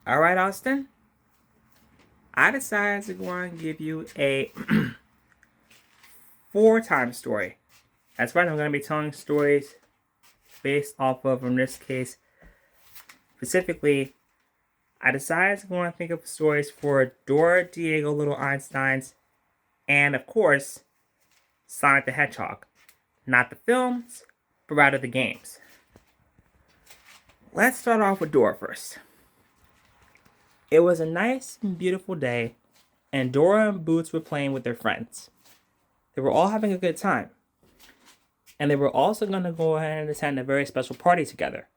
All right, Austin. I decided to go and give you a four-time story. That's right. I'm going to be telling stories based off of, in this case, specifically, I decided to go and think of stories for Dora, Diego, Little Einsteins, and of course, Sonic the Hedgehog. Not the films, but rather the games. Let's start off with Dora first. It was a nice and beautiful day, and Dora and Boots were playing with their friends. They were all having a good time, and they were also going to go ahead and attend a very special party together.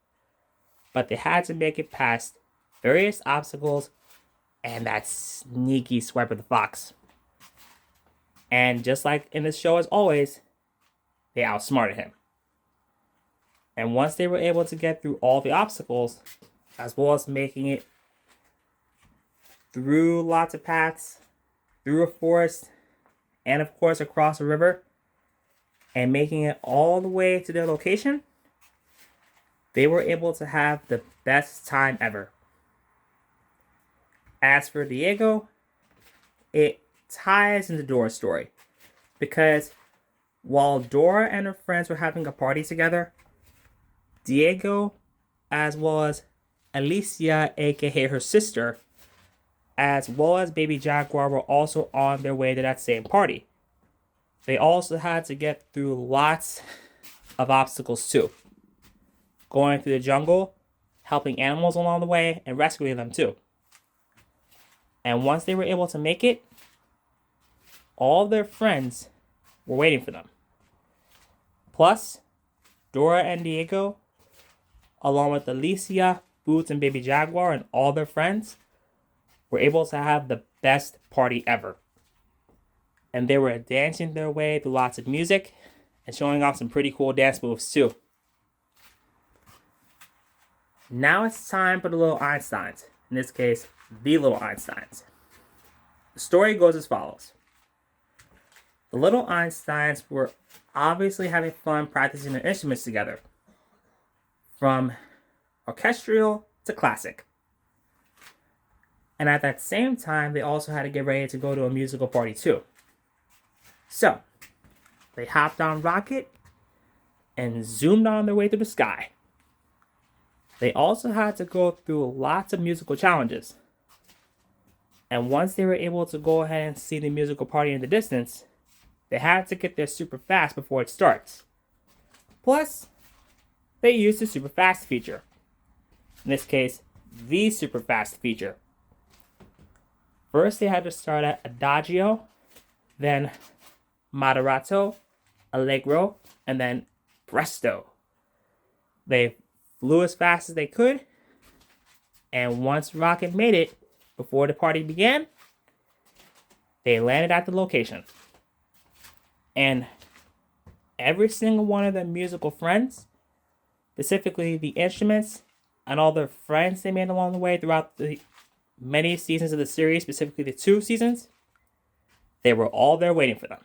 But they had to make it past various obstacles and that sneaky swipe of the fox. And just like in this show, as always, they outsmarted him. And once they were able to get through all the obstacles, as well as making it through lots of paths, through a forest, and of course across a river, and making it all the way to their location, they were able to have the best time ever. As for Diego, it ties into Dora's story, because while Dora and her friends were having a party together, Diego, as well as Alicia, aka her sister, as well as Baby Jaguar, were also on their way to that same party. They also had to get through lots of obstacles too. Going through the jungle, helping animals along the way, and rescuing them too. And once they were able to make it, all their friends were waiting for them. Plus, Dora and Diego, along with Alicia, Boots, and Baby Jaguar, and all their friends, were able to have the best party ever. And they were dancing their way through lots of music and showing off some pretty cool dance moves too. Now it's time for the little Einsteins. In this case, the little Einsteins. The story goes as follows. The little Einsteins were obviously having fun practicing their instruments together, from orchestral to classic. And at that same time, they also had to get ready to go to a musical party too. So, they hopped on Rocket and zoomed on their way through the sky. They also had to go through lots of musical challenges. And once they were able to go ahead and see the musical party in the distance, they had to get there super fast before it starts. Plus, they used the super fast feature. In this case, the super fast feature. First, they had to start at Adagio, then Moderato, Allegro, and then Presto. They flew as fast as they could, and once Rocket made it, before the party began, they landed at the location. And every single one of their musical friends, specifically the instruments and all their friends they made along the way throughout the many seasons of the series, specifically the 2 seasons, they were all there waiting for them.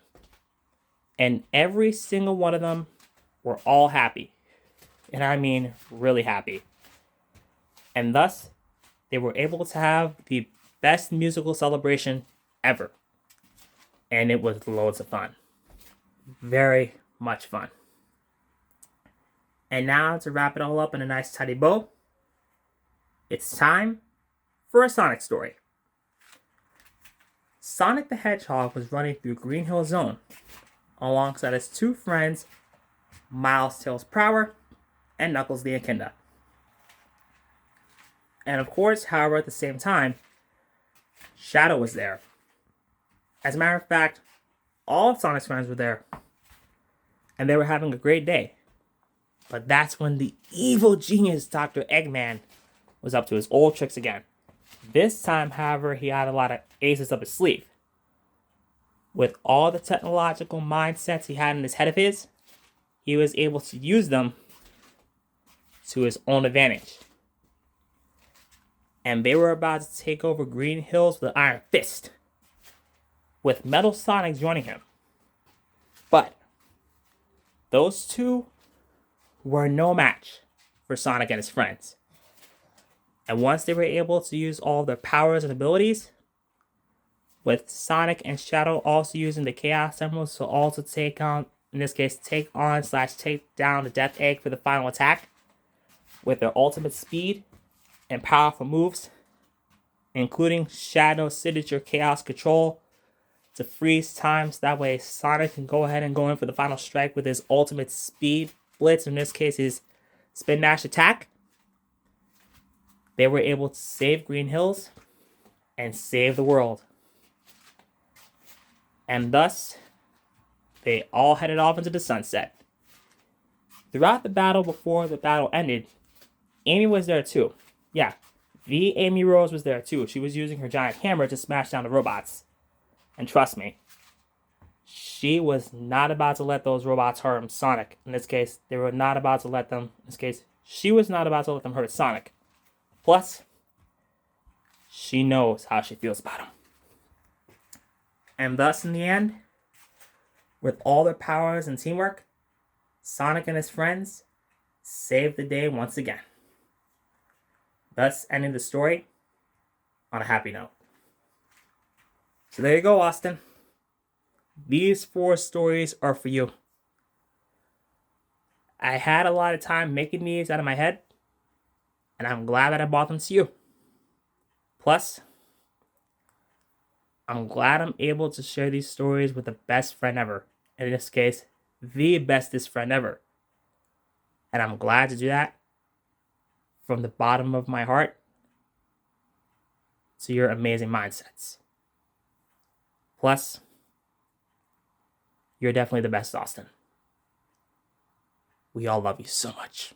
And every single one of them were all happy. And I mean really happy. And thus, they were able to have the best musical celebration ever. And it was loads of fun. Very much fun. And now, to wrap it all up in a nice tidy bow, it's time for a Sonic story. Sonic the Hedgehog was running through Green Hill Zone alongside his 2 friends, Miles Tails Prower and Knuckles the Echidna. And of course, however, at the same time, Shadow was there. As a matter of fact, all of Sonic's friends were there. And they were having a great day. But that's when the evil genius Dr. Eggman was up to his old tricks again. This time, however, he had a lot of aces up his sleeve. With all the technological mindsets he had in his head of his, he was able to use them to his own advantage. And they were about to take over Green Hills with an iron fist, with Metal Sonic joining him. But those two were no match for Sonic and his friends. And once they were able to use all their powers and abilities, with Sonic and Shadow also using the Chaos Emeralds to also take on, in this case, take down the Death Egg for the final attack, with their ultimate speed and powerful moves, including Shadow's signature Chaos Control to freeze time, so that way Sonic can go ahead and go in for the final strike with his ultimate speed blitz, in this case his Spin Dash attack. They were able to save Green Hills and save the world. And thus, they all headed off into the sunset. Throughout the battle, before the battle ended, Amy was there too. Yeah, the Amy Rose was there too. She was using her giant hammer to smash down the robots. And trust me, she was not about to let those robots hurt Sonic. In this case, they were not about to let them, in this case, she was not about to let them hurt Sonic. Plus, she knows how she feels about him. And thus, in the end, with all their powers and teamwork, Sonic and his friends saved the day once again. Thus, ending the story on a happy note. So there you go, Austin. These 4 stories are for you. I had a lot of time making these out of my head, and I'm glad that I brought them to you. Plus, I'm glad I'm able to share these stories with the best friend ever. In this case, the bestest friend ever. And I'm glad to do that from the bottom of my heart to your amazing mindsets. Plus, you're definitely the best, Austin. We all love you so much.